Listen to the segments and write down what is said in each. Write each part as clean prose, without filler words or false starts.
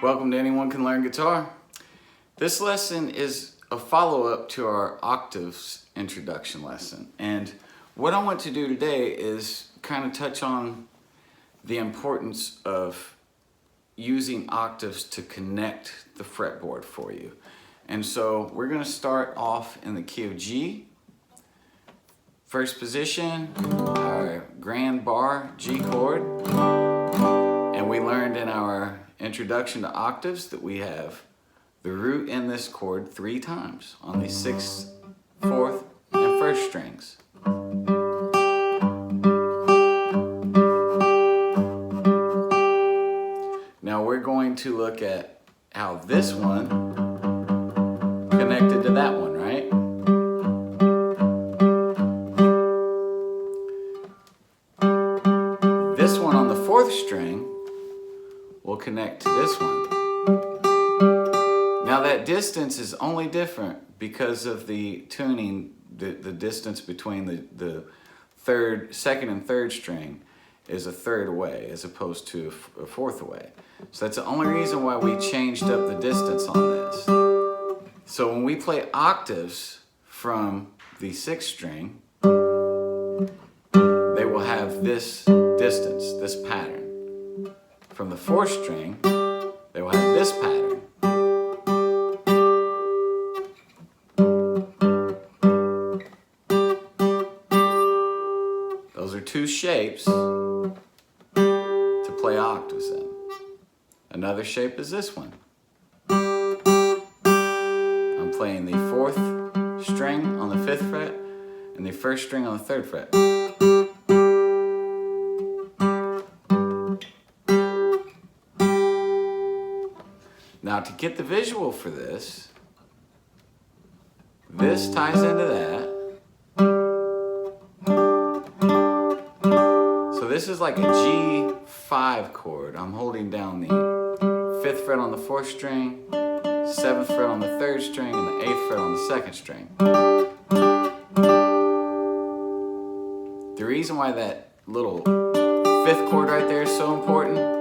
Welcome to Anyone Can Learn Guitar. This lesson is a follow-up to our octaves introduction lesson. And what I want to do today is kind of touch on the importance of using octaves to connect the fretboard for you. And so we're going to start off in the key of G. First position, our grand bar G chord. And we learned in our introduction to octaves that we have the root in this chord 3 times on the 6th, 4th, and 1st strings. Now we're going to look at how this one connected to that one, right? This one on the 4th string will connect to this one. Now that distance is only different because of the tuning, the distance between the second and third string is a third away as opposed to a fourth away. So that's the only reason why we changed up the distance on this. So when we play octaves from the 6th string, they will have this distance, this pattern. From the 4th string, they will have this pattern. Those are 2 shapes to play octaves in. Another shape is this one. I'm playing the 4th string on the 5th fret and the 1st string on the 3rd fret. Now to get the visual for this ties into that. So this is like a G5 chord. I'm holding down the 5th fret on the 4th string, 7th fret on the 3rd string, and the 8th fret on the 2nd string. The reason why that little 5th chord right there is so important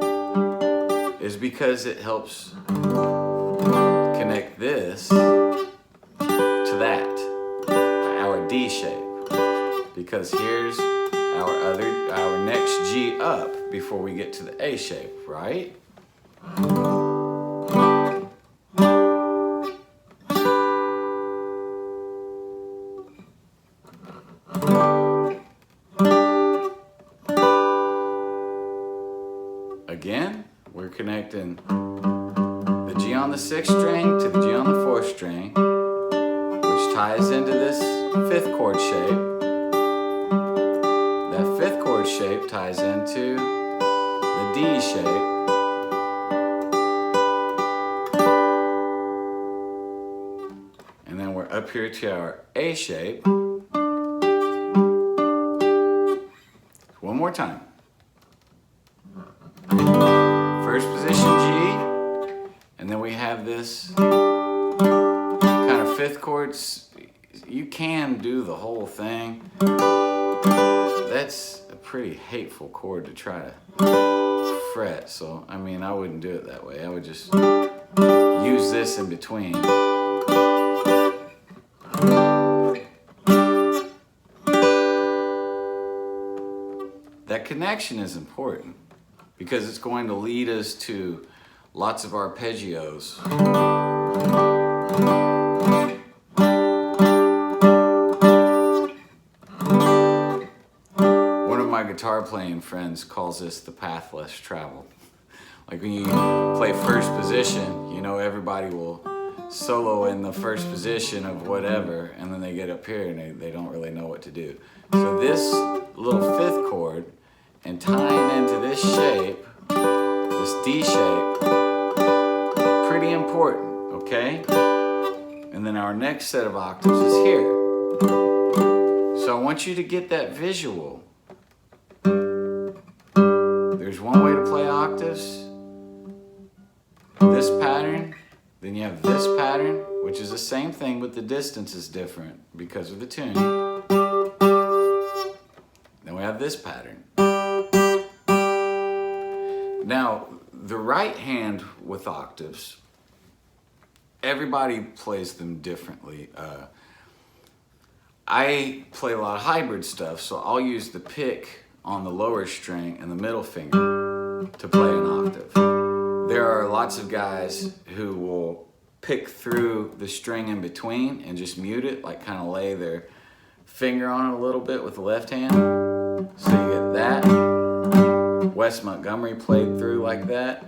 is because it helps connect this to that, our D shape. Because here's our next G up before we get to the A shape, right? Again, we're connecting the G on the 6th string to the G on the 4th string, which ties into this 5th chord shape. That 5th chord shape ties into the D shape. And then we're up here to our A shape. One more time. First position G, and then we have this kind of 5th chords. You can do the whole thing. That's a pretty hateful chord to try to fret, so I mean I wouldn't do it that way. I would just use this in between. That connection is important because it's going to lead us to lots of arpeggios. One of my guitar playing friends calls this the path less traveled. Like when you play first position, you know everybody will solo in the first position of whatever, and then they get up here and they don't really know what to do. So this little 5th chord and tying into this shape, this D shape, pretty important, okay? And then our next set of octaves is here. So I want you to get that visual. There's one way to play octaves, this pattern, then you have this pattern, which is the same thing, but the distance is different because of the tune. Then we have this pattern. Now, the right hand with octaves, everybody plays them differently. I play a lot of hybrid stuff, so I'll use the pick on the lower string and the middle finger to play an octave. There are lots of guys who will pick through the string in between and just mute it, like kind of lay their finger on it a little bit with the left hand. So you get that. Wes Montgomery played through like that.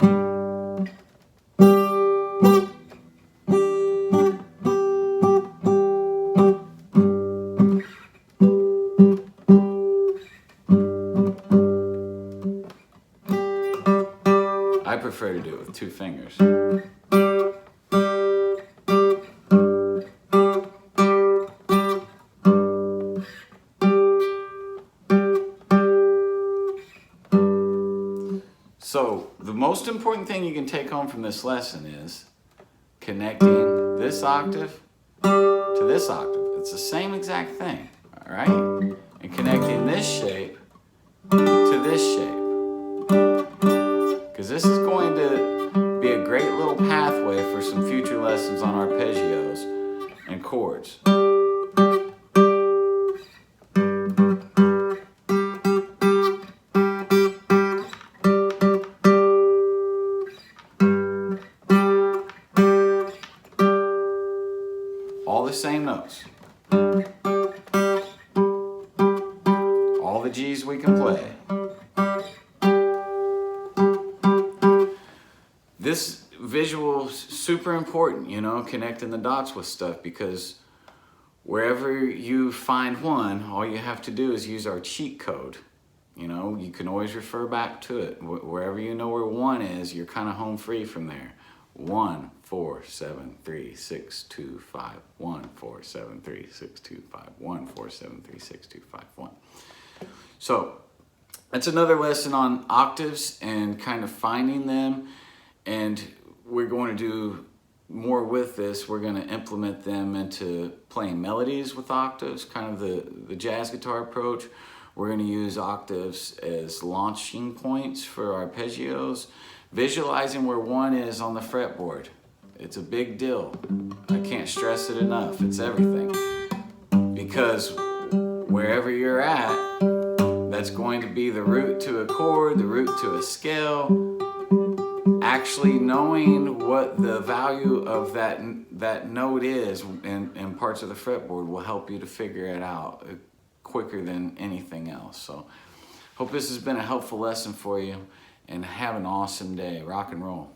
I prefer to do it with two fingers. So the most important thing you can take home from this lesson is connecting this octave to this octave. It's the same exact thing, all right? And connecting this shape to this shape. Because this is going to be a great little pathway for some future lessons on arpeggios and chords. All the same notes. All the G's we can play. This visual is super important, you know, connecting the dots with stuff, because wherever you find one, all you have to do is use our cheat code. You know, you can always refer back to it. Wherever you know where one is, you're kind of home free from there. 1 4 7 3 6 2 5 1 4 7 3 6 2 5 1 4 7 3 6 2 5 1. So that's another lesson on octaves and kind of finding them, and we're going to do more with this. We're going to implement them into playing melodies with octaves, kind of the jazz guitar approach. We're going to use octaves as launching points for arpeggios. Visualizing where one is on the fretboard. It's a big deal. I can't stress it enough. It's everything. Because wherever you're at, that's going to be the root to a chord, the root to a scale. Actually knowing what the value of that note is in parts of the fretboard will help you to figure it out quicker than anything else. So hope this has been a helpful lesson for you, and have an awesome day. Rock and roll.